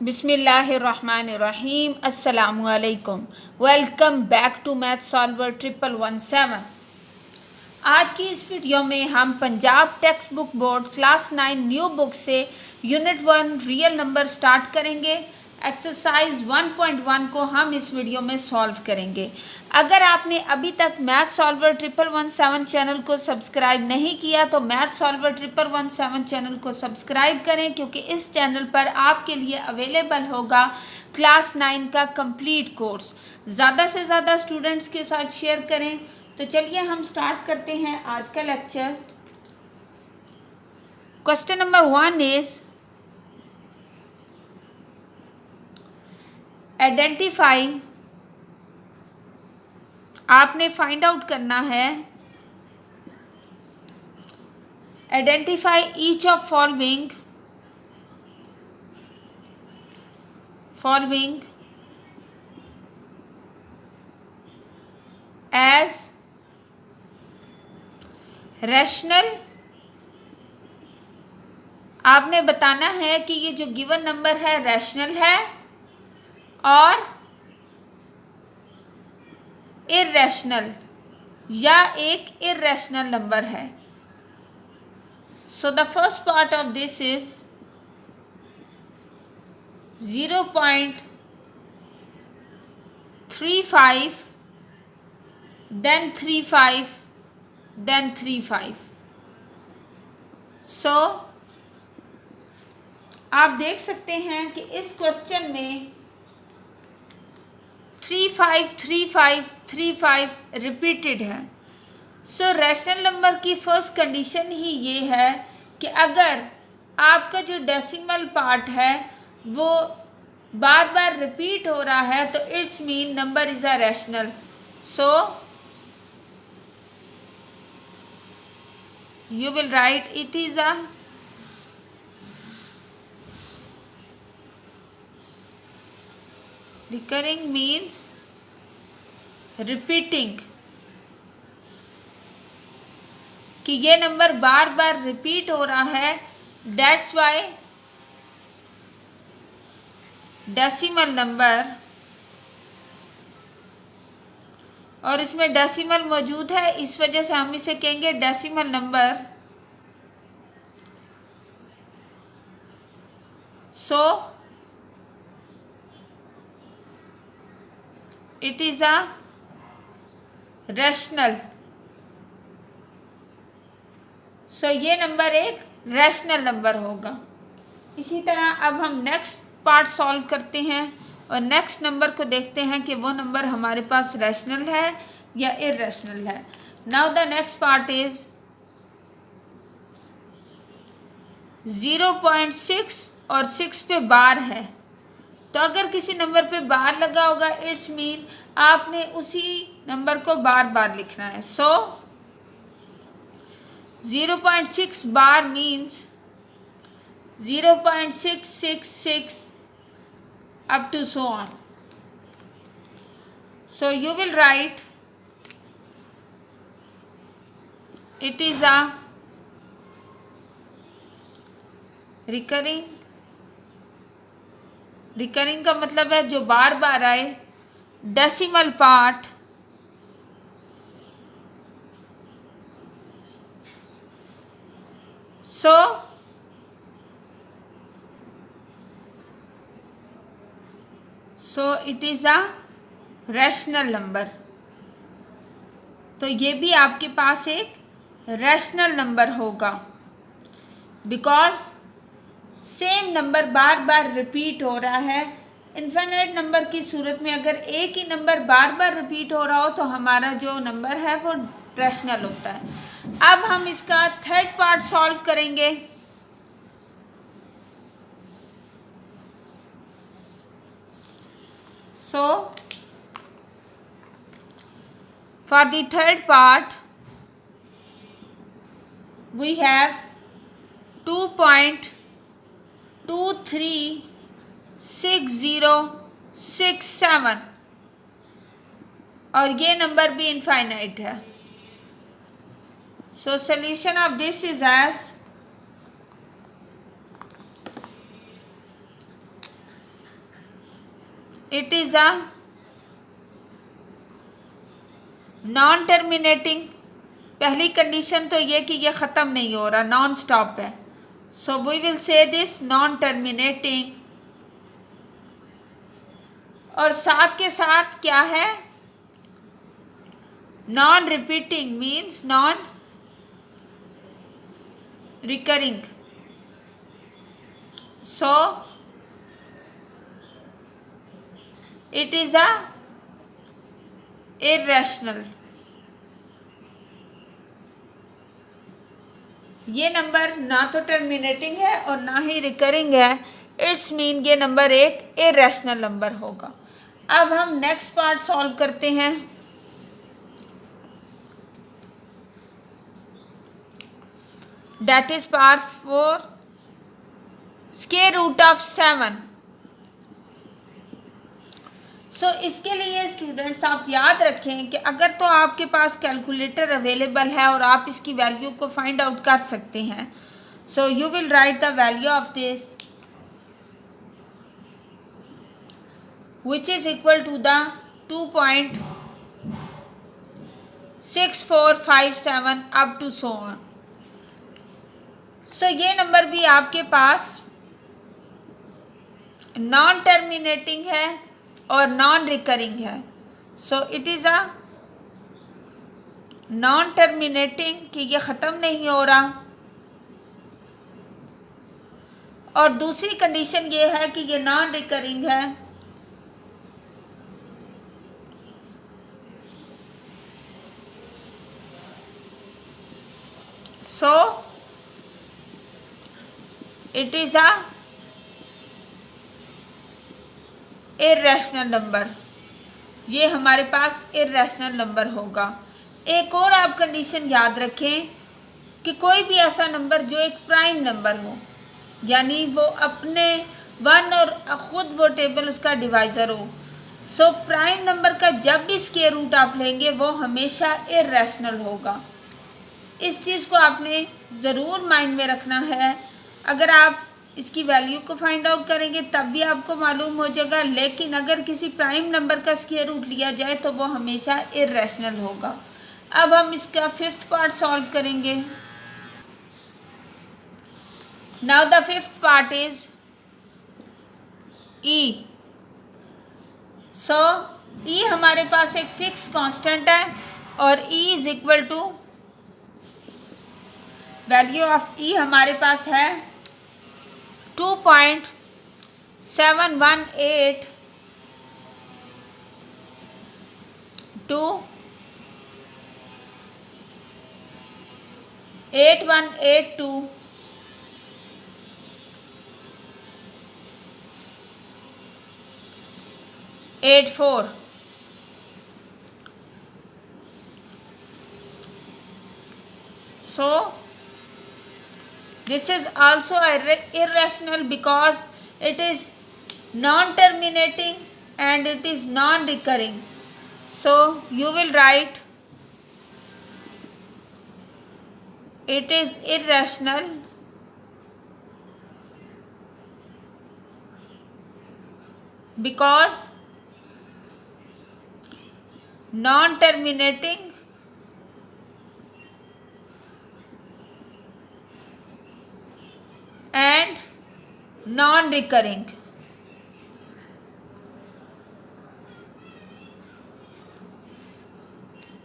बिस्मिल्लाहिर्रहमानिर्रहीम अस्सलामुअलैकुम। Welcome back to math solver 1117। आज की इस वीडियो में हम Punjab text book board class 9 new book से यूनिट 1 रियल नंबर स्टार्ट करेंगे। एक्सरसाइज 1.1 को हम इस वीडियो में सॉल्व करेंगे। अगर आपने अभी तक मैथ सॉल्वर 1117 चैनल को सब्सक्राइब नहीं किया तो मैथ सॉल्वर 1117 चैनल को सब्सक्राइब करें, क्योंकि इस चैनल पर आपके लिए अवेलेबल होगा क्लास 9 का कंप्लीट कोर्स। ज़्यादा से ज़्यादा स्टूडेंट्स के साथ शेयर करें। तो चलिए हम स्टार्ट करते हैं आज का lecture. Question number 1 is identify. आपने फाइंड आउट करना है identify each of following as rational. आपने बताना है कि ये जो गिवन नंबर है रैशनल है और इररेशनल या एक इररेशनल नंबर है। So the first part of this is 0.35 then 35 then 35। सो आप देख सकते हैं कि इस क्वेश्चन में 35 रिपीटेड है। सो रैशनल नंबर की फर्स्ट कंडीशन ही ये है कि अगर आपका जो डेसिमल पार्ट है वो बार बार रिपीट हो रहा है तो it's mean number is a rational. So you will write it is a recurring means repeating, कि ये नंबर बार बार रिपीट हो रहा है। That's why डेसिमल नंबर, और इसमें डेसिमल मौजूद है इस वजह से हम इसे कहेंगे decimal number. So it is a rational. So ये नंबर एक रैशनल नंबर होगा। इसी तरह अब हम नेक्स्ट पार्ट सॉल्व करते हैं और नेक्स्ट नंबर को देखते हैं कि वो नंबर हमारे पास रैशनल है या इररेशनल है। Now the next part is 0.6 और 6 पे बार है। तो अगर किसी नंबर पे बार लगा होगा इट्स मीन आपने उसी नंबर को बार बार लिखना है। सो 0.6 बार means 0.666 up to so on. So you will write it is a recurring का मतलब है जो बार बार आए। Decimal part so it is a rational number. तो ये भी आपके पास एक रैशनल नंबर होगा because same number bar bar repeat हो रहा है। इन्फिनिट नंबर की सूरत में अगर एक ही नंबर बार बार रिपीट हो रहा हो तो हमारा जो नंबर है वो रैशनल होता है। अब हम इसका थर्ड पार्ट सॉल्व करेंगे। सो for the third part we have 2.236067 और ये नंबर भी इनफाइनाइट है। So solution of this is as it is a non terminating. पहली कंडीशन तो ये कि ये ख़त्म नहीं हो रहा, नॉन स्टॉप है। So we will say this non terminating. और साथ के साथ क्या है, non repeating means non recurring. So it is a irrational. ये नंबर ना तो टर्मिनेटिंग है और ना ही रिकरिंग है, इट्स मीन ये नंबर एक इर्रेशनल नंबर होगा। अब हम नेक्स्ट पार्ट सॉल्व करते हैं। That is part 4, square root of 7। So इसके लिए स्टूडेंट्स आप याद रखें कि अगर तो आपके पास कैलकुलेटर अवेलेबल है और आप इसकी वैल्यू को फाइंड आउट कर सकते हैं, सो you will write the value of this which is equal to the 2.6457 up to so on। सो ये नंबर भी आपके पास नॉन टर्मिनेटिंग है और नॉन रिकरिंग है। सो it is a non terminating कि ये ख़त्म नहीं हो रहा, और दूसरी कंडीशन ये है कि ये नॉन रिकरिंग है। सो it is a irrational number. ये हमारे पास इर्रेशनल नंबर होगा। एक और आप कंडीशन याद रखें कि कोई भी ऐसा नंबर जो एक प्राइम नंबर हो, यानी वो अपने 1 और ख़ुद वो टेबल उसका डिवाइज़र हो। सो प्राइम नंबर का जब भी स्क्वायर रूट आप लेंगे वो हमेशा इर्रेशनल होगा। इस चीज़ को आपने ज़रूर माइंड में रखना है। अगर आप इसकी वैल्यू को फाइंड आउट करेंगे तब भी आपको मालूम हो जाएगा, लेकिन अगर किसी प्राइम नंबर का स्क्वायर रूट लिया जाए तो वो हमेशा इर्रेशनल होगा। अब हम इसका 5th पार्ट सॉल्व करेंगे। Now the 5th part is E. So E हमारे पास एक फिक्स कांस्टेंट है और E is equal to value of E हमारे पास है 2.718 to 8182 84। So this is also irrational because it is non-terminating and it is non-recurring. So you will write it is irrational because non-terminating and non-recurring।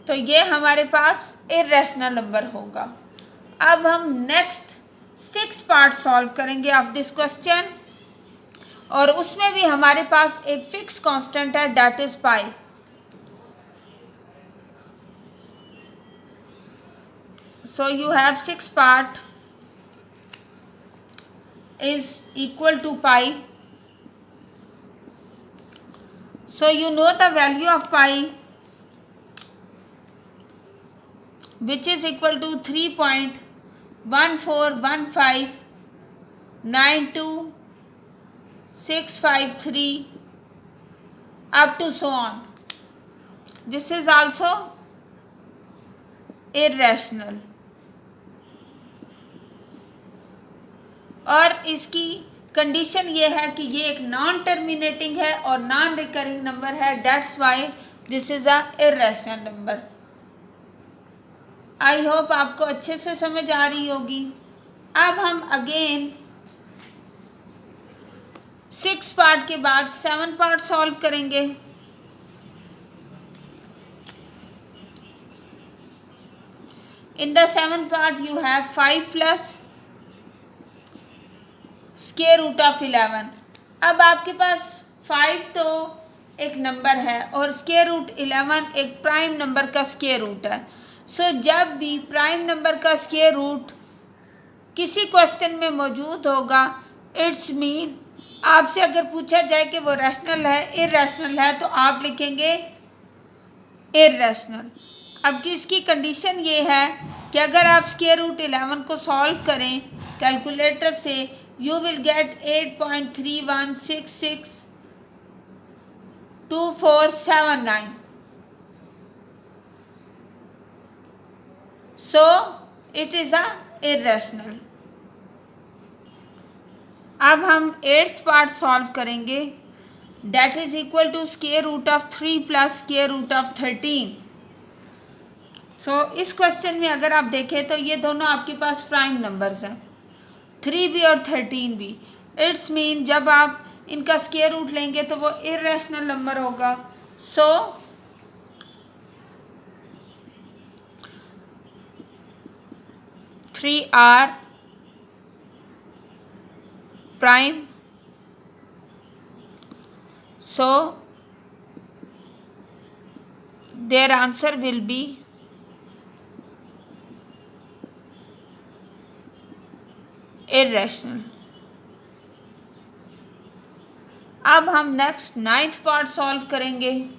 तो ये हमारे पास irrational number होगा। अब हम next 6 part solve करेंगे ऑफ दिस क्वेश्चन, और उसमें भी हमारे पास एक फिक्स कांस्टेंट है, that is pi. So you have 6 part is equal to pi. So you know the value of pi, which is equal to 3.141592653 up to so on. This is also irrational। और इसकी condition ये है कि ये एक non terminating है और non recurring number है, that's why this is a irrational number. I hope आपको अच्छे से समझ आ रही होगी। अब हम अगेन 6 पार्ट के बाद 7 पार्ट सॉल्व करेंगे। In the 7th part you have 5 plus square root of 11। अब आपके पास 5 तो एक नंबर है और स्क्वायर रूट 11 एक प्राइम नंबर का स्क्वायर रूट है। सो जब भी प्राइम नंबर का स्क्वायर रूट किसी क्वेश्चन में मौजूद होगा, इट्स मीन आपसे अगर पूछा जाए कि वो रैशनल है इररेशनल है तो आप लिखेंगे इररेशनल। अब इसकी कंडीशन ये है कि अगर आप स्क्वायर रूट 11 को सॉल्व करें कैलकुलेटर से, you will get 8.31662479। So it is a irrational. अब हम 8th पार्ट सॉल्व करेंगे, that is equal to square root of 3 plus square root of 13। So इस क्वेश्चन में अगर आप देखें तो ये दोनों आपके पास प्राइम नंबर्स हैं, 3 भी और 13 भी। इट्स मीन जब आप इनका स्क्वायर रूट लेंगे तो वो इररेशनल नंबर होगा। सो 3 are prime, so their answer will be irrational। अब हम नेक्स्ट 9th पार्ट सॉल्व करेंगे।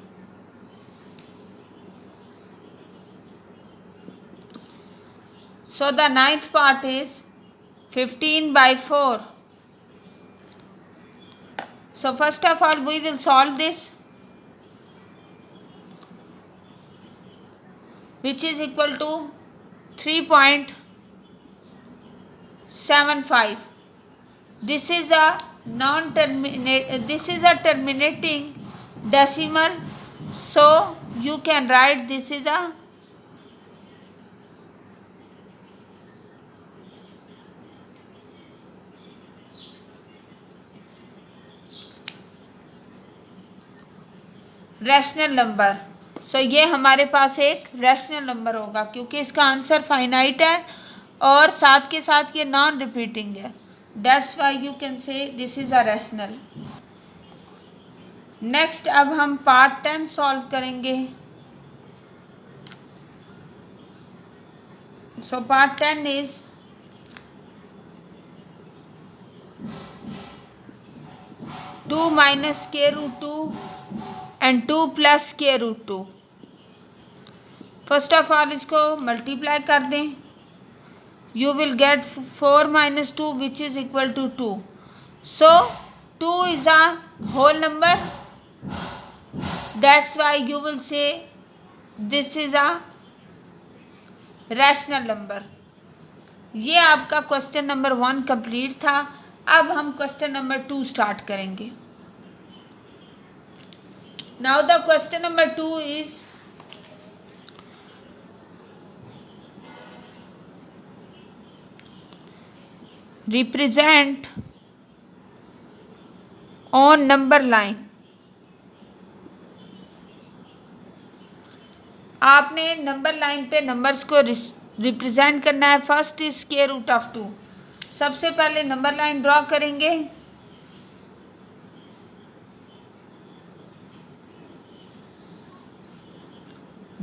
So the 9th part is 15/4। So first of all we will solve this, which is equal to 3.75। This is a terminating decimal, so you can write this is a rational number. So ये हमारे पास एक rational number होगा क्योंकि इसका answer finite है और साथ के साथ ये नॉन रिपीटिंग है, that's why you can say this is a rational. Next अब हम पार्ट 10 सॉल्व करेंगे। So part 10 is 2 minus square root 2 and 2 plus square root 2। First of all इसको मल्टीप्लाई कर दें, you will get 4 minus 2 which is equal to 2। So 2 is a whole number, that's why you will say this is a rational number. ये आपका question number 1 complete था। अब हम question number 2 start करेंगे। Now the question number 2 is represent on number line। आपने number line पे numbers को represent करना है। First is square root of 2। सबसे पहले नंबर लाइन ड्रॉ करेंगे,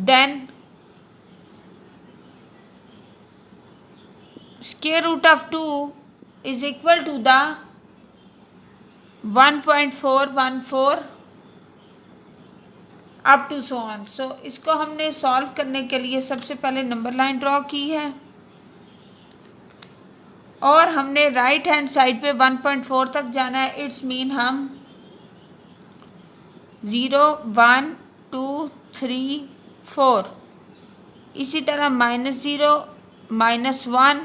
then square root of 2 is equal to the 1.414 up to so on. So इसको हमने सॉल्व करने के लिए सबसे पहले नंबर लाइन ड्रॉ की है और हमने राइट हैंड साइड पे 1.4 तक जाना है। इट्स मीन हम 0 1 2 3 4, इसी तरह -0 -1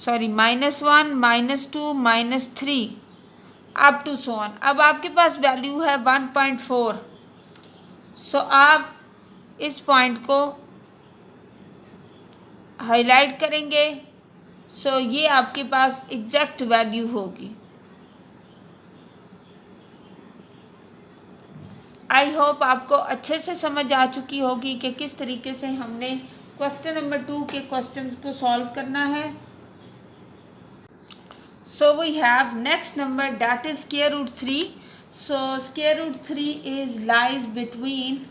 sorry -1 -2 -3 up to so on. अब आपके पास वैल्यू है 1.4। सो आप इस पॉइंट को हाईलाइट करेंगे। सो ये आपके पास एग्जैक्ट वैल्यू होगी। आई होप आपको अच्छे से समझ आ चुकी होगी कि किस तरीके से हमने क्वेश्चन नंबर 2 के क्वेश्चंस को सॉल्व करना है। So we have next number that is square root 3। So square root 3 is lies between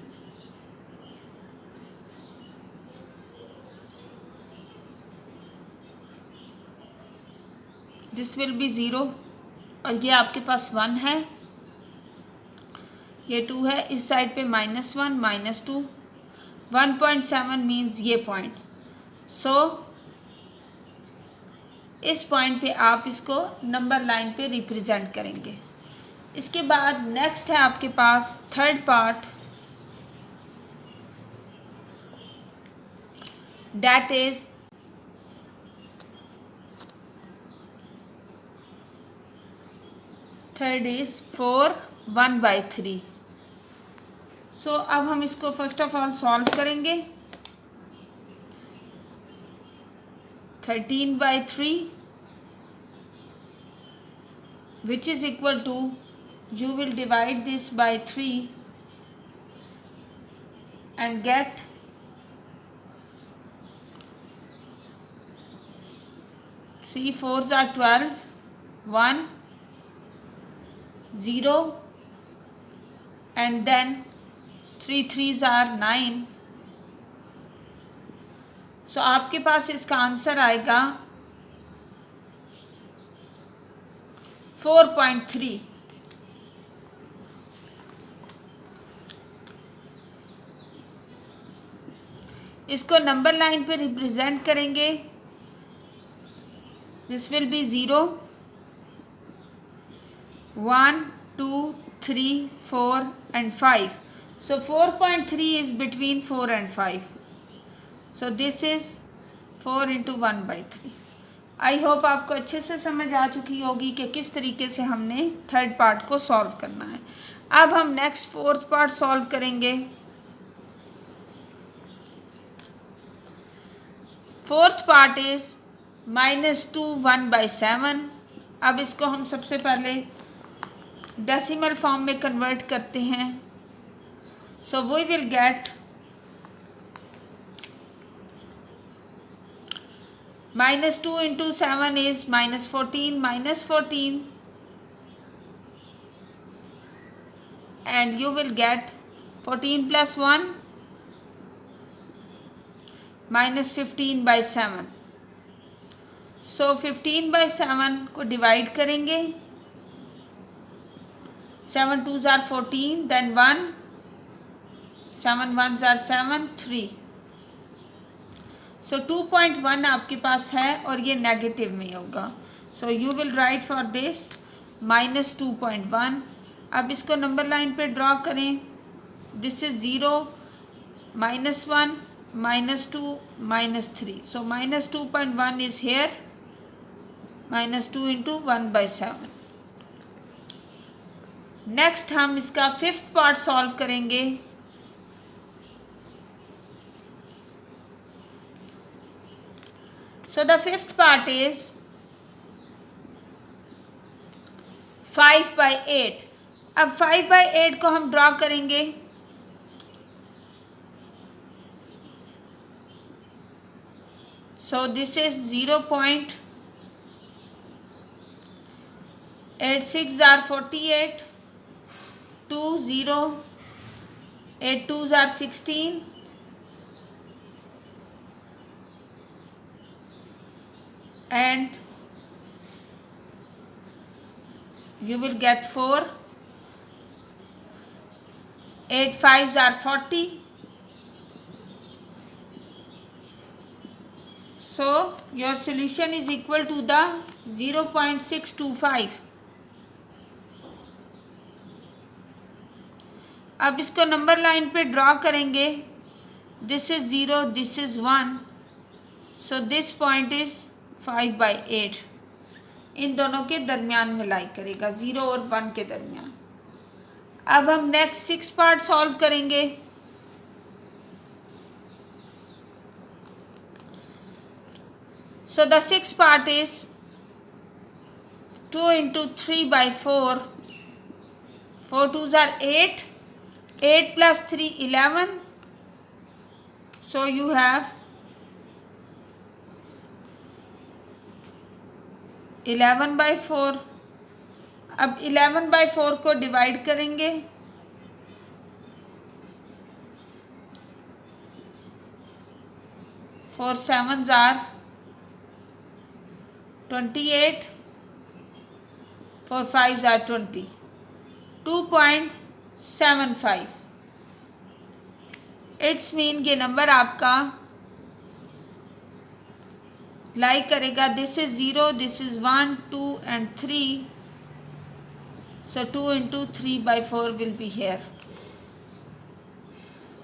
this will be 0 और ये आपके पास 1 है, ये 2 है, इस साइड पे -1 -2 1.7 मीन्स ये पॉइंट। सो इस पॉइंट पे आप इसको नंबर लाइन पे रिप्रेजेंट करेंगे। इसके बाद नेक्स्ट है आपके पास third part that is third is 4 1/3। So अब हम इसको फर्स्ट ऑफ ऑल सॉल्व करेंगे। 13/3 which is equal to, you will divide this by 3 and get 3 4s are 12, 1 0 and then 3 3s are 9। सो आपके पास इसका आंसर आएगा 4.3। इसको नंबर लाइन पे represent करेंगे। This will be 0 1 2 3 4 and 5। So 4.3 is between 4 and 5। So this is 4 into 1/3। I hope आपको अच्छे से समझ आ चुकी होगी कि किस तरीके से हमने थर्ड पार्ट को सॉल्व करना है। अब हम नेक्स्ट फोर्थ पार्ट सॉल्व करेंगे। Fourth part is -2 1/7। अब इसको हम सबसे पहले डेसिमल फॉर्म में कन्वर्ट करते हैं। So we will get -2 into 7 is -14 -14 and you will get 14 plus 1 -15/7। सो 15/7 को डिवाइड करेंगे। 7 2s are 14 then 1 7 1s are 7 3। सो 2.1 आपके पास है और ये नेगेटिव में होगा। सो you will right for this -2.1। अब इसको नंबर लाइन पे ड्रॉ करें। This is 0 -1 -2 -3। So -2.1 is here, -2 into 1/7। Next हम इसका फिफ्थ पार्ट सॉल्व करेंगे। So the fifth part is 5/8। अब 5/8 को हम ड्रॉ करेंगे। So this is 0.86 are 48, 2 0, 8 2s are 16 and you will get 4, 8 5s are 40। So your solution is equal to the 0.625। अब इसको number line पे ड्रॉ करेंगे। This is 0 this is 1। So this point is 5/8 इन दोनों के दरमियान में लाई करेगा, 0 और 1 के दरमियान। अब हम नेक्स्ट 6 पार्ट सॉल्व करेंगे। So the 6th part is 2 into 3/4, 4 2s are 8, 8 plus 3 11, so you have 11/4। अब 11/4 को डिवाइड करेंगे, 4 7s are 28, 4 5s are 20, 2.75। It's mean ये नंबर आपका लाई करेगा, this is 0, this is 1 2 and 3, so 2 into 3/4 will be here।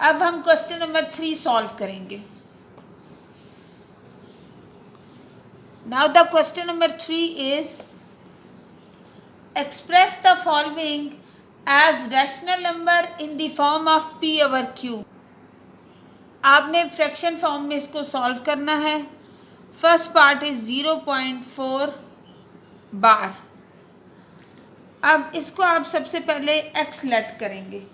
अब हम question number 3 solve करेंगे। Now the question number 3 is, express the following as rational number in the form of p over q। आपने fraction form में इसको solve करना है। First part is 0.4 bar. अब इसको आप सबसे पहले x लेट करेंगे।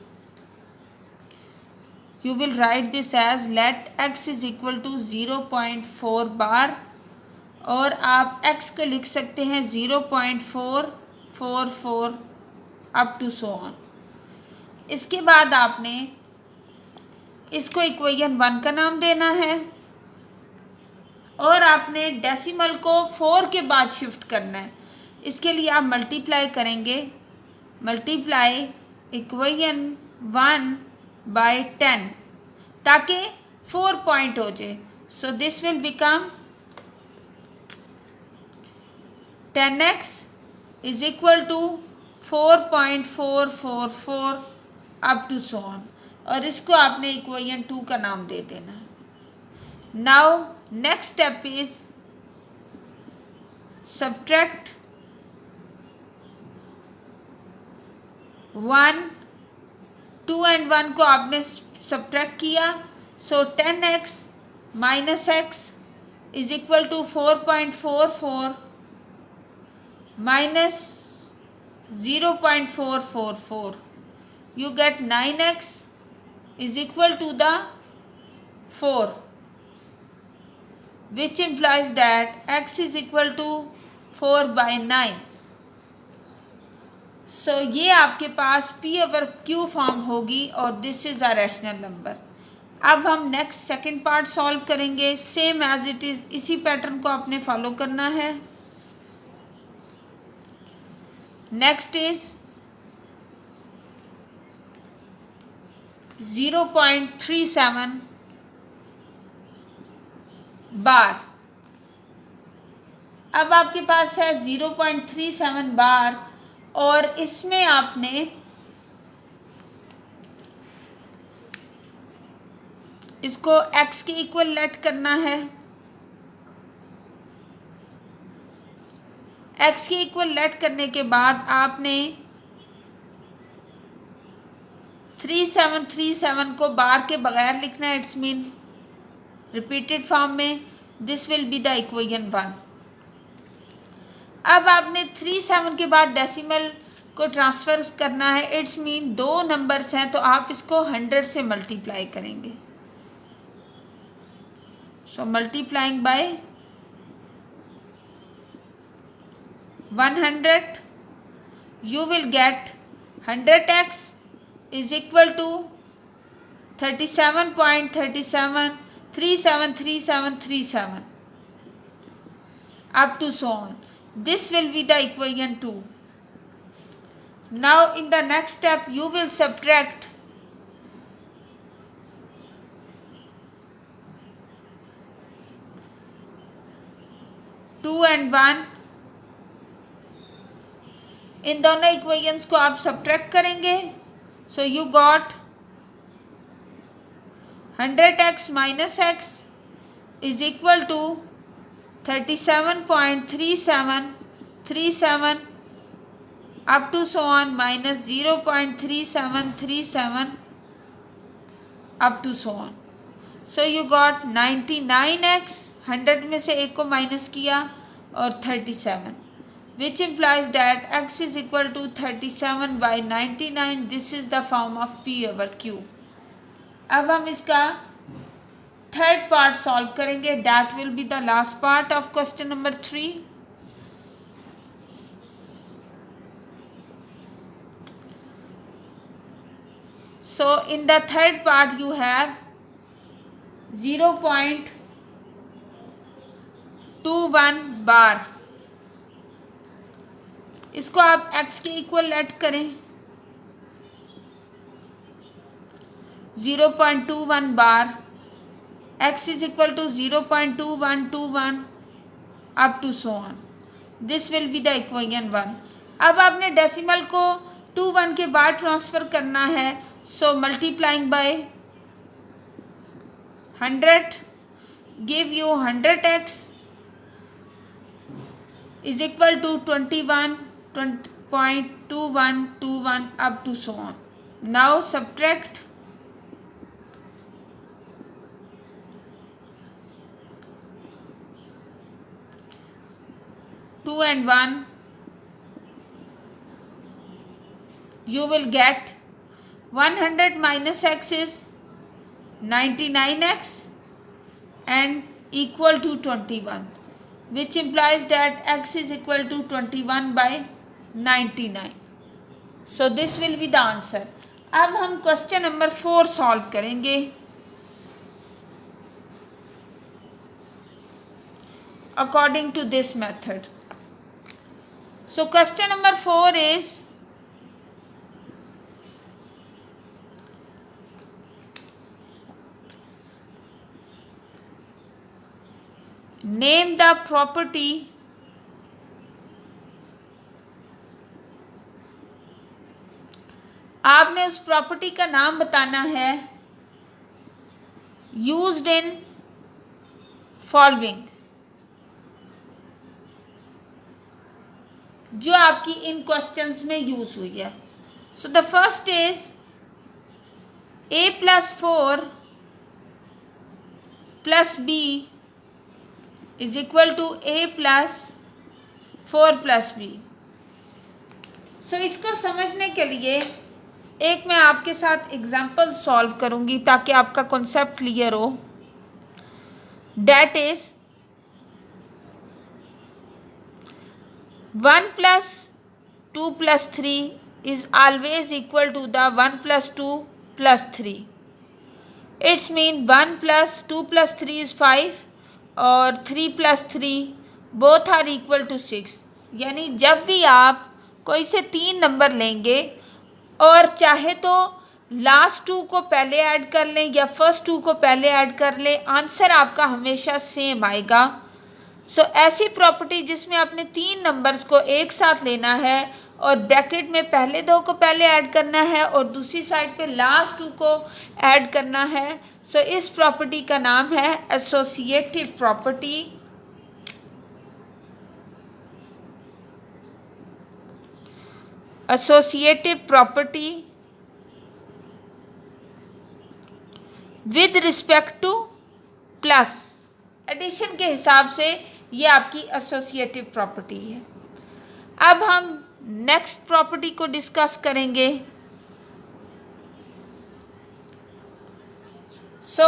You will write this as let x is equal to 0.4 bar, और आप x को लिख सकते हैं 0.444 अप टू सो ऑन। इसके बाद आपने इसको इक्वेशन 1 का नाम देना है, और आपने डेसिमल को 4 के बाद शिफ्ट करना है। इसके लिए आप मल्टीप्लाई करेंगे, मल्टीप्लाई इक्वेशन 1/10 ताकि 4 पॉइंट हो जाए। So this will become 10x is equal to 4.444 up to so on, और इसको आपने इक्वेशन 2 का नाम दे देना। Now next step is subtract 1, 2 and 1 को आपने सब्ट्रैक्ट किया, so 10x minus x is equal to 4.44 minus 0.444, you get 9x is equal to the 4, which implies that x is equal to 4/9। so ये आपके पास p over q form होगी, और this is a rational number. अब हम next second part solve करेंगे। Same as it is इसी pattern को आपने फॉलो करना है। नेक्स्ट इज 0.37 बार। अब आपके पास है 0.37 बार, और इसमें आपने इसको x के इक्वल लेट करना है। x के इक्वल लेट करने के बाद आपने 3737 को बार के बगैर लिखना है, इट्स मीन रिपीटेड फॉर्म में। This will be the equation 1। अब आपने 37 के बाद डेसिमल को ट्रांसफ़र करना है, इट्स मीन 2 नंबर्स हैं, तो आप इसको 100 से मल्टीप्लाई करेंगे। सो multiplying by 100, you will get 100x is equal to 37.37373737 up to so on. This will be the equation 2. Now in the next step you will subtract 2 and 1। इन दोनों equations को आप सब्ट्रैक्ट करेंगे, so you got 100x minus x is equal to 37.3737 up to so on minus 0.3737 up to so on. So you got 99x, 100 में से एक को minus किया और 37, which implies that x is equal to 37 by 99. This is the form of P over Q. अब हम इसका third part solve करेंगे. That will be the last part of question number 3. So in the third part you have 0.21 बार. इसको आप x के equal let करें. 0.21 बार x is equal to 0.2121 up to so on. This will be the equation 1. अब आपने decimal को 21 के बाद transfer करना है. So multiplying by 100 give you 100x is equal to 21.2121 up to so on. Now subtract 2 and 1. You will get 100 minus x is 99x and equal to 21, which implies that x is equal to 21 by 99. So this will be the answer. अब हम question number 4 solve करेंगे. According to this method. So question number 4 is name the property आपने उस property का नाम बताना है used in following, जो आपकी इन क्वेश्चंस में यूज हुई है. So the first is a+4 + b is equal to a+4 + b. सो इसको समझने के लिए एक मैं आपके साथ एग्जाम्पल सॉल्व करूंगी ताकि आपका कॉन्सेप्ट क्लियर हो. That is 1 + 2 + 3 is always equal to the 1 + 2 + 3. It's mean 1 + 2 + 3 is 5 और 3 + 3 both are equal to 6. यानी जब भी आप कोई से 3 नंबर लेंगे और चाहे तो लास्ट 2 को पहले ऐड कर लें या फर्स्ट 2 को पहले ऐड कर लें, आंसर आपका हमेशा सेम आएगा. सो ऐसी प्रॉपर्टी जिसमें आपने 3 नंबर्स को एक साथ लेना है और ब्रैकेट में पहले 2 को पहले ऐड करना है और दूसरी साइड पे लास्ट 2 को ऐड करना है. सो इस प्रॉपर्टी का नाम है associative property. Associative property with respect to plus. Addition के हिसाब से ये आपकी एसोसिएटिव प्रॉपर्टी है. अब हम नेक्स्ट प्रॉपर्टी को डिस्कस करेंगे. So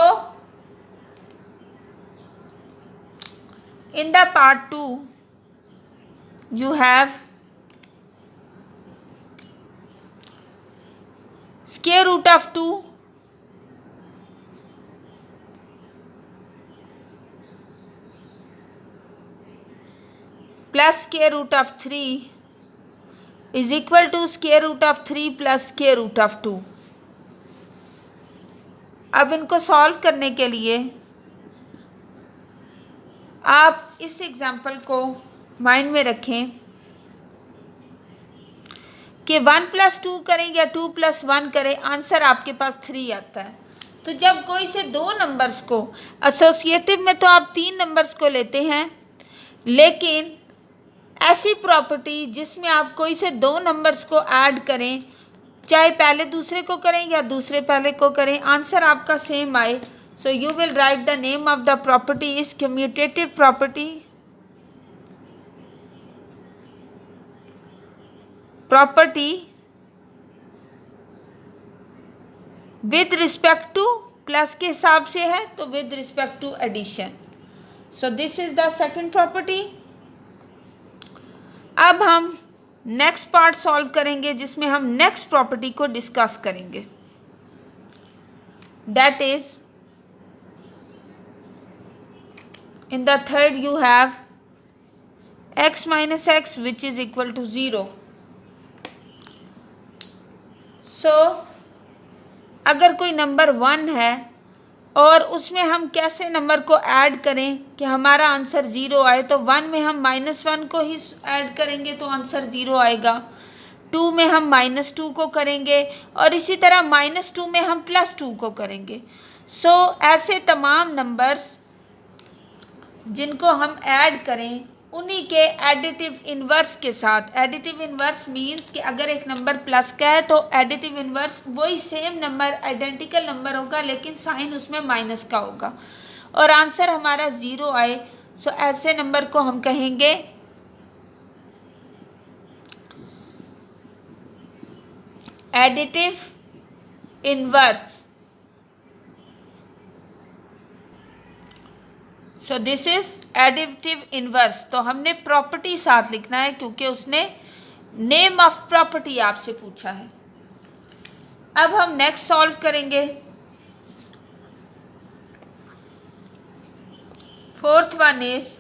in the part 2 you have square root of 2 plus square root of 3 is equal to square root of 3 plus square root of 2. अब इनको सॉल्व करने के लिए आप इस एग्जाम्पल को माइंड में रखें कि 1 + 2 करें या 2 + 1 करें, आंसर आपके पास 3 आता है. तो जब कोई से 2 नंबर्स को एसोसिएटिव में तो आप 3 नंबर्स को लेते हैं, लेकिन ऐसी प्रॉपर्टी जिसमें आप कोई से दो नंबर्स को ऐड करें, चाहे पहले दूसरे को करें या दूसरे पहले को करें, आंसर आपका सेम आए, so you will write the name of the property is commutative property. Property with respect to, plus के हिसाब से है तो with respect to addition. So this is the second property. अब हम नेक्स्ट पार्ट सॉल्व करेंगे जिसमें हम नेक्स्ट प्रॉपर्टी को डिस्कस करेंगे, that is in the third you have x minus x which is equal to 0। सो अगर कोई नंबर 1 है और उसमें हम कैसे नंबर को ऐड करें कि हमारा आंसर 0 आए, तो 1 में हम -1 को ही ऐड करेंगे तो आंसर 0 आएगा, 2 में हम -2 को करेंगे और इसी तरह -2 में हम +2 को करेंगे। सो ऐसे तमाम नंबर्स जिनको हम ऐड करें उन्हीं के एडिटिव इन्वर्स के साथ, एडिटिव इन्वर्स मीन्स कि अगर एक नंबर प्लस का है तो एडिटिव इन्वर्स वही सेम नंबर, आइडेंटिकल नंबर होगा लेकिन साइन उसमें माइनस का होगा और आंसर हमारा 0 आए। सो ऐसे नंबर को हम कहेंगे additive inverse. So this is additive inverse. तो हमने प्रॉपर्टी साथ लिखना है क्योंकि उसने नेम ऑफ प्रॉपर्टी आपसे पूछा है। अब हम नेक्स्ट सॉल्व करेंगे। Fourth one is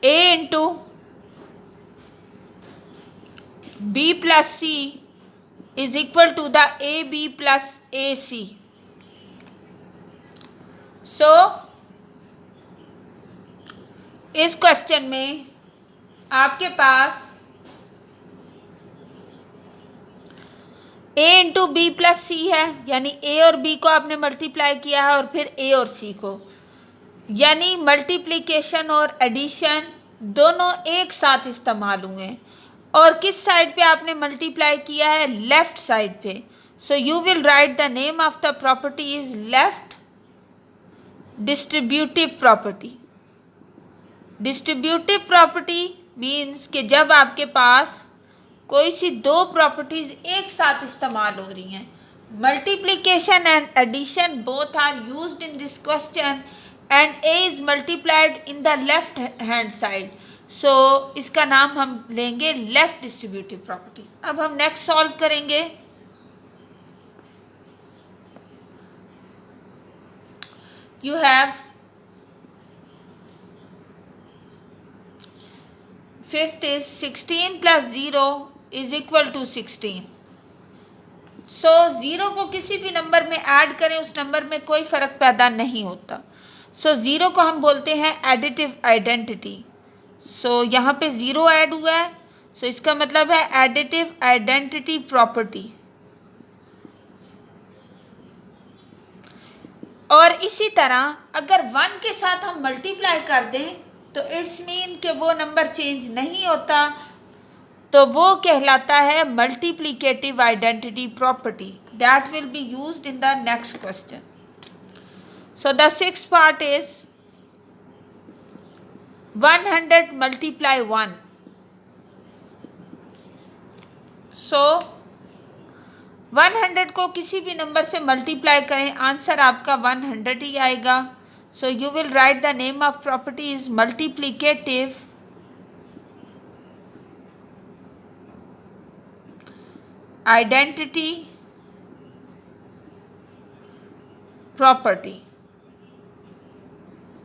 a into b plus C is equal to the AB plus AC। So इस क्वेश्चन में आपके पास A into B plus C है, यानी A और B को आपने मल्टीप्लाई किया है और फिर A और C को, यानी मल्टीप्लिकेशन और एडिशन दोनों एक साथ इस्तेमाल हुए और किस साइड पे आपने मल्टीप्लाई किया है, लेफ्ट साइड पे। सो you will write the name of the property is left distributive property. Distributive property means कि जब आपके पास कोई सी दो प्रॉपर्टीज एक साथ इस्तेमाल हो रही हैं, multiplication and addition both are used in this question and A is multiplied in the left hand side. So इसका नाम हम लेंगे लेफ्ट डिस्ट्रीब्यूटिव प्रॉपर्टी। अब हम नेक्स्ट सॉल्व करेंगे। You have fifth is 16 plus 0 is equal to 16। So 0 को किसी भी नंबर में ऐड करें उस नंबर में कोई फर्क पैदा नहीं होता। सो 0 को हम बोलते हैं एडिटिव आइडेंटिटी। सो यहाँ पे 0 ऐड हुआ है, सो इसका मतलब है एडिटिव आइडेंटिटी प्रॉपर्टी। और इसी तरह अगर 1 के साथ हम मल्टीप्लाई कर दें तो इट्स मीन कि वो नंबर चेंज नहीं होता, तो वो कहलाता है multiplicative identity property. That will be used in the next question. So the sixth part is 100 multiply 1। सो 100 को किसी भी नंबर से मल्टीप्लाई करें, आंसर आपका 100 ही आएगा। सो you will write the name of property is multiplicative identity property,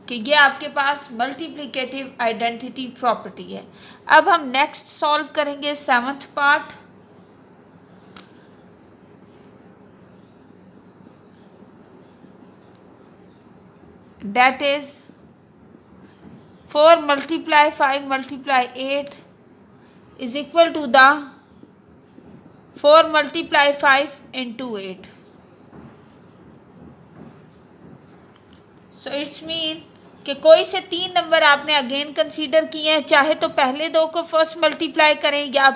कि ये आपके पास मल्टीप्लिकेटिव आइडेंटिटी प्रॉपर्टी है। अब हम नेक्स्ट सॉल्व करेंगे seventh part. That is 4 multiply 5 multiply 8 is equal to the 4 multiply 5 into 8। So it's mean कि कोई से 3 नंबर आपने अगेन कंसीडर किए हैं, चाहे तो पहले 2 को फर्स्ट मल्टीप्लाई करें या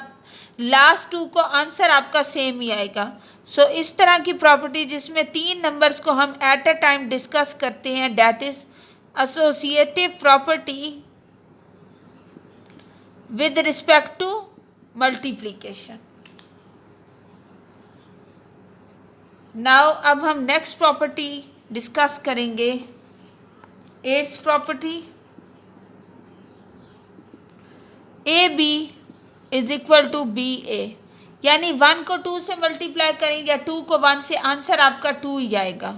लास्ट 2 को, आंसर आपका सेम ही आएगा। सो इस तरह की प्रॉपर्टी जिसमें 3 नंबर्स को हम एट अ टाइम डिस्कस करते हैं, that is associative property with respect to multiplication. Now अब हम नेक्स्ट प्रॉपर्टी डिस्कस करेंगे, 8th property, A B is equal to B A, यानी 1 को 2 से मल्टीप्लाई करेंगे या 2 को 1 से, आंसर आपका 2 ही आएगा।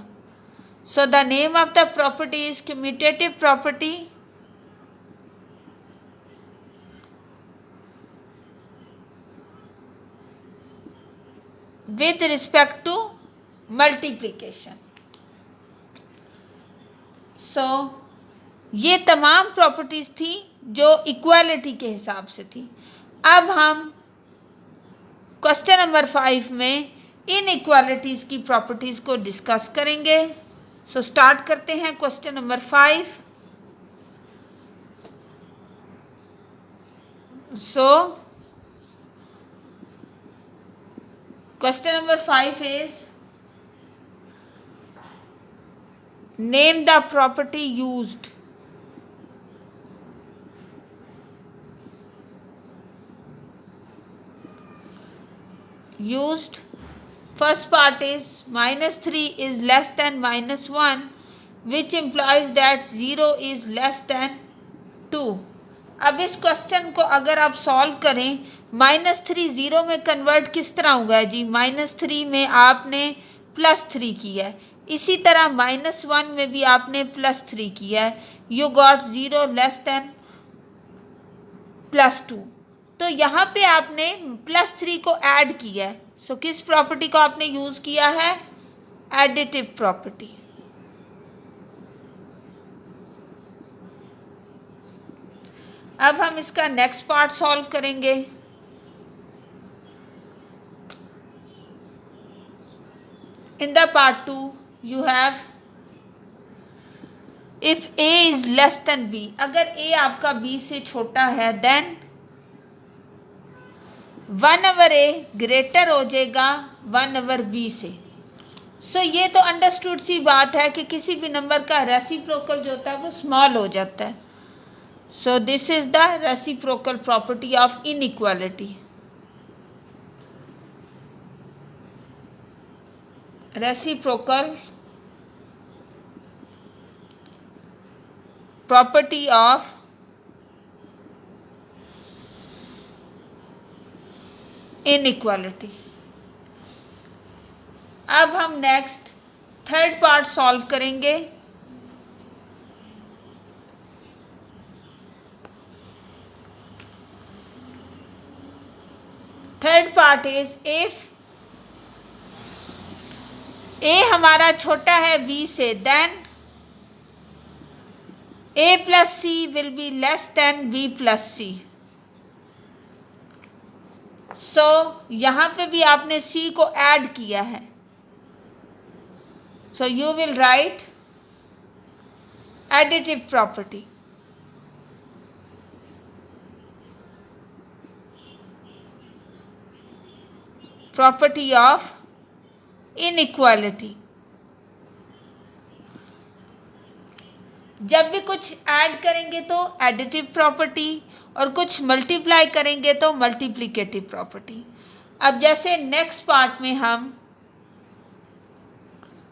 So the name of the property is commutative property with respect to multiplication. So ये तमाम प्रॉपर्टीज़ थी जो इक्वालिटी के हिसाब से थी। अब हम क्वेश्चन नंबर 5 में इन इक्वालिटीज़ की प्रॉपर्टीज़ को डिस्कस करेंगे। सो स्टार्ट करते हैं question number 5। So question number 5 is name the property used first part is -3 is less than -1, which implies that 0 is less than 2। अब इस क्वेश्चन को अगर आप सॉल्व करें, -3 0 में कन्वर्ट किस तरह हुआ है जी, -3 में आपने +3 किया है, इसी तरह -1 में भी आपने +3 किया है, यू गॉट 0 लेस देन +2। तो यहाँ पे आपने +3 को ऐड किया है। सो किस प्रॉपर्टी को आपने यूज़ किया है, एडिटिव प्रॉपर्टी। अब हम इसका नेक्स्ट पार्ट सॉल्व करेंगे। इन the part 2 you have if a is less than b, अगर a आपका b से छोटा है then 1/a ग्रेटर हो जाएगा 1/b से। सो ये तो अंडरस्टूड सी बात है कि किसी भी नंबर का रेसिप्रोकल जो होता है वो स्मॉल हो जाता है। सो this is the reciprocal property of inequality. Reciprocal property of inequality. अब हम नेक्स्ट थर्ड पार्ट सॉल्व करेंगे। थर्ड पार्ट इज इफ ए हमारा छोटा है b से, then a plus c will be less than b plus c। सो यहाँ पे भी आपने c को ऐड किया है। So you will right additive property. Property of inequality. जब भी कुछ ऐड करेंगे तो एडिटिव प्रॉपर्टी और कुछ मल्टीप्लाई करेंगे तो मल्टीप्लिकेटिव प्रॉपर्टी। अब जैसे नेक्स्ट पार्ट में हम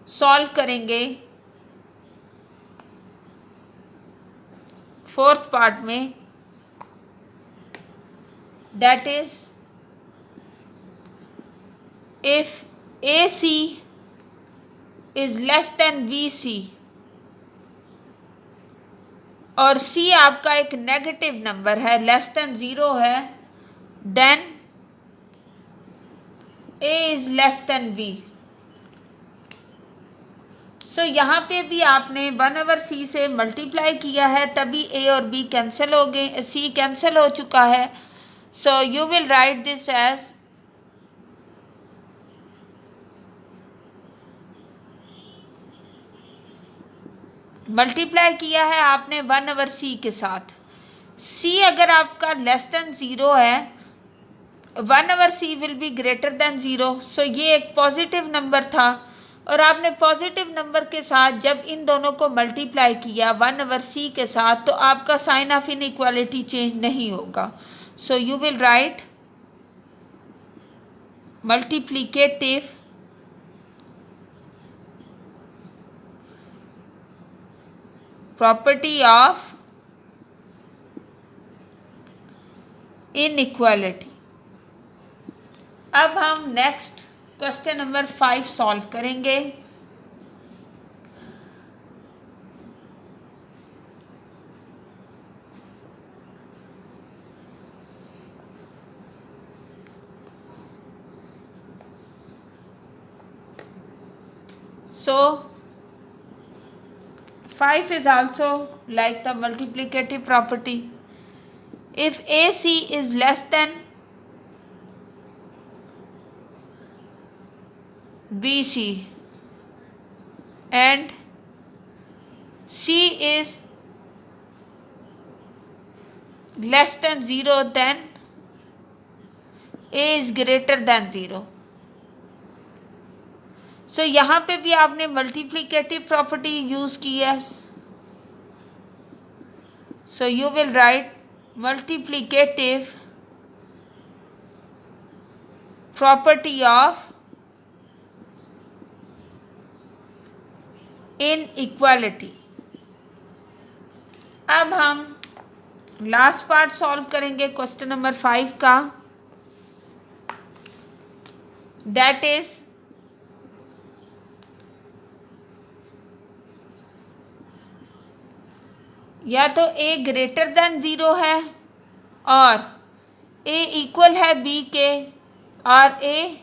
सॉल्व करेंगे, फोर्थ पार्ट में, that is if AC is less than BC और C आपका एक नेगेटिव नंबर है, लेस देन 0 है, then A is less than B। So यहाँ पे भी आपने 1/C से मल्टीप्लाई किया है, तभी A और B कैंसिल हो गए, C कैंसिल हो चुका है। So you will write this as multiply किया है आपने 1/c के साथ। c अगर आपका लेस देन 0 है, 1/c will be greater than 0। सो ये एक पॉजिटिव नंबर था और आपने पॉजिटिव नंबर के साथ जब इन दोनों को मल्टीप्लाई किया 1/c के साथ, तो आपका साइन ऑफ इनइक्वालिटी चेंज नहीं होगा। सो you will right multiplicative property of inequality. अब हम नेक्स्ट क्वेश्चन नंबर 5 सॉल्व करेंगे। So 5 is also like the multiplicative property. If AC is less than BC and C is less than 0, then A is greater than 0. सो यहाँ पे भी आपने multiplicative property use की है। So you will right multiplicative property of inequality. अब हम last part solve करेंगे question number 5 का, दैट इज या तो a ग्रेटर देन 0 है और a इक्वल है b के और a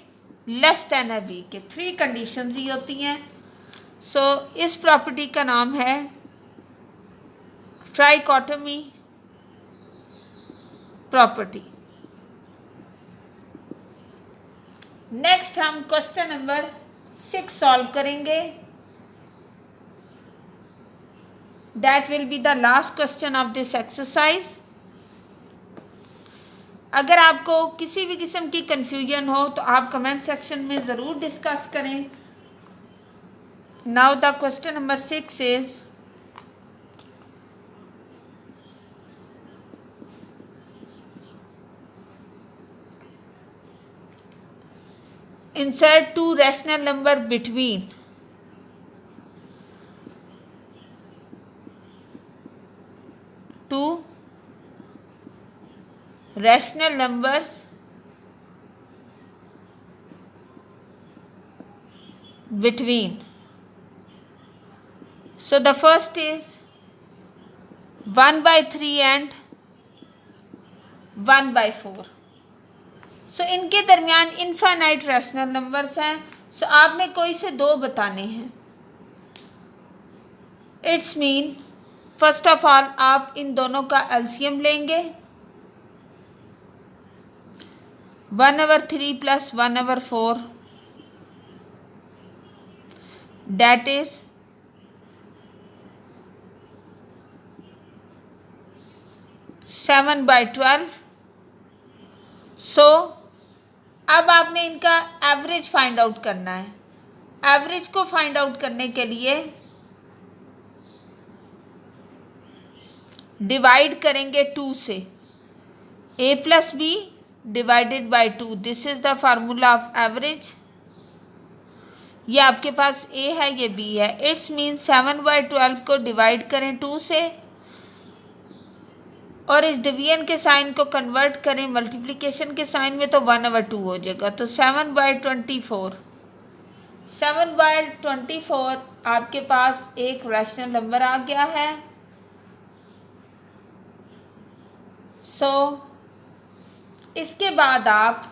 लेस देन है b के। 3 कंडीशंस ही होती हैं। सो इस प्रॉपर्टी का नाम है ट्राइकोटोमी प्रॉपर्टी। नेक्स्ट हम क्वेश्चन नंबर 6 सॉल्व करेंगे। That will be the last question of this exercise. अगर आपको किसी भी किस्म की कंफ्यूजन हो तो आप कमेंट सेक्शन में ज़रूर डिस्कस करें। Now the question number 6 is insert two rational number between two rational numbers between. So the first is 1/3 and 1/4. सो इनके दरमियान इनफाइनाइट रैशनल नंबर्स हैं। सो आपने कोई से 2 बताने हैं। It's mean first of all आप इन दोनों का एलसीएम लेंगे। 1/3 + 1/4 that is 7/12। सो अब आपने इनका एवरेज फाइंड आउट करना है। एवरेज को फाइंड आउट करने के लिए डिवाइड करेंगे 2 से। a + b / 2, this is the formula of average. ये आपके पास a है, ये b है। इट्स मीन 7/12 को डिवाइड करें 2 से और इस डिवीजन के साइन को कन्वर्ट करें मल्टीप्लिकेशन के साइन में, तो 1/2 हो जाएगा। तो 7/24, 7/24 आपके पास एक रैशनल नंबर आ गया है। सो इसके बाद आप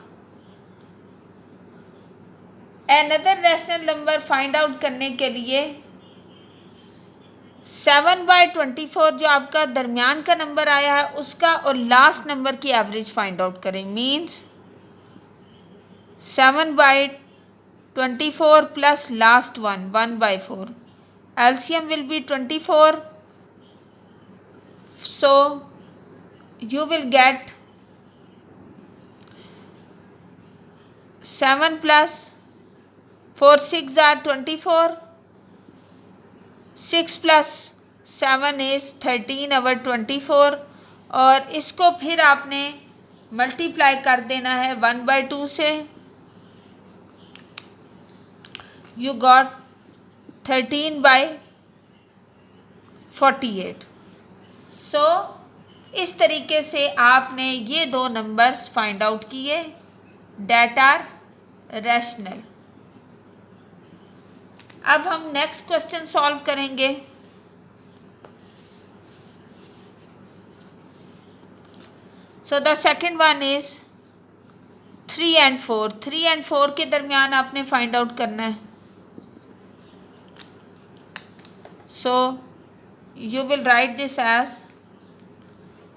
another rational number find out करने के लिए 7/24 जो आपका दरमियान का नंबर आया है उसका और लास्ट नंबर की एवरेज फाइंड आउट करें। Means 7/24 + last 1 1/4 LCM will be 24. So you will get 7 plus 4 6 are 24. 6 plus 7 is 13 over 24 और इसको फिर आपने मल्टीप्लाई कर देना है 1/2 से. You got 13/48. सो इस तरीके से आपने ये दो नंबर्स फाइंड आउट किए डेट आर रैशनल. अब हम नेक्स्ट क्वेश्चन सॉल्व करेंगे. So the second one is 3 and 4. 3 and 4 के दरमियान आपने फाइंड आउट करना है. So you will write this as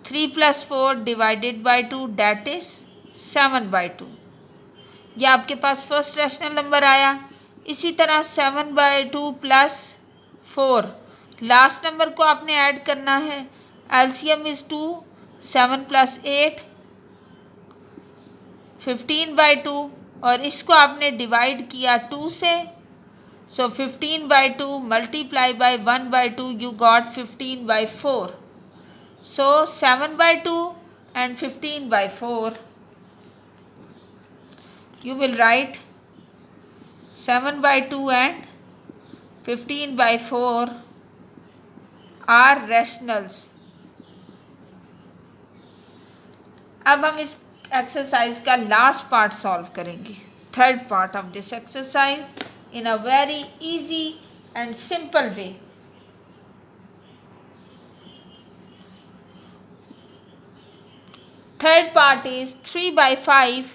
3 plus 4 divided by 2 that is 7/2. यह आपके पास फर्स्ट रैशनल नंबर आया. इसी तरह 7/2 प्लस 4 लास्ट नंबर को आपने ऐड करना है. LCM is 2. 7 plus 8 15/2 और इसको आपने डिवाइड किया 2 से. सो 15/2 multiply by 1/2 you got 15/4. So 7/2 and 15/4 you will write 7/2 and 15/4 are rationals. अब हम इस एक्सरसाइज का लास्ट पार्ट सॉल्व करेंगे. Third part of this exercise in a very easy and simple way. Third part is 3/5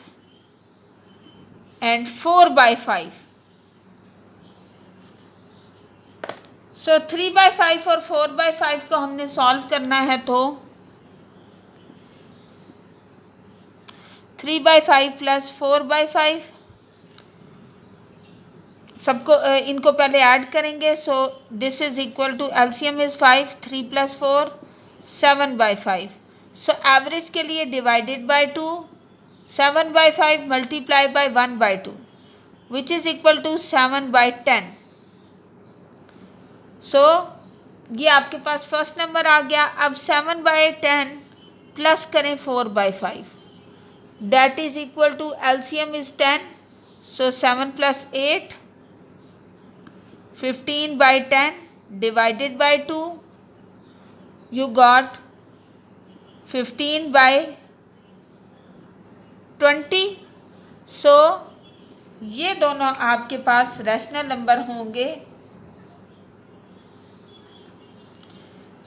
and 4/5. So 3/5 और 4/5 को हमने solve करना है तो 3/5 प्लस 4/5 सबको इनको पहले ऐड करेंगे. So this is equal to LCM is 5. 3 plus 4 7/5. सो एवरेज के लिए divided by 2. 7/5 multiply by 1/2 which is equal to 7/10. So ये आपके पास फर्स्ट नंबर आ गया. अब 7/10 प्लस करें 4/5 that is equal to LCM is 10. So 7 plus 8 15/10 divided by 2 you got 15/20. So ये दोनों आपके पास रैशनल नंबर होंगे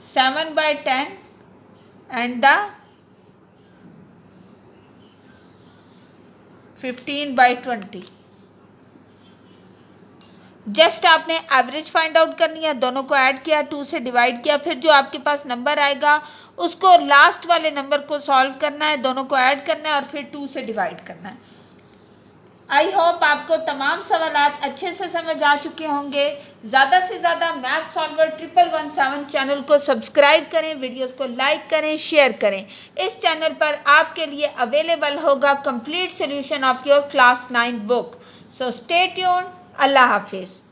7/10 एंड द 15/20. जस्ट आपने एवरेज फाइंड आउट करनी है. दोनों को ऐड किया 2 से डिवाइड किया. फिर जो आपके पास नंबर आएगा उसको लास्ट वाले नंबर को सॉल्व करना है. दोनों को ऐड करना है और फिर 2 से डिवाइड करना है. आई होप आपको तमाम सवालात अच्छे से समझ आ चुके होंगे. ज़्यादा से ज़्यादा मैथ सॉल्वर 1117 चैनल को सब्सक्राइब करें, वीडियोस को लाइक करें, शेयर करें. इस चैनल पर आपके लिए अवेलेबल होगा complete solution of your class 9 book. So stay tuned. अल्लाह हाफिज़.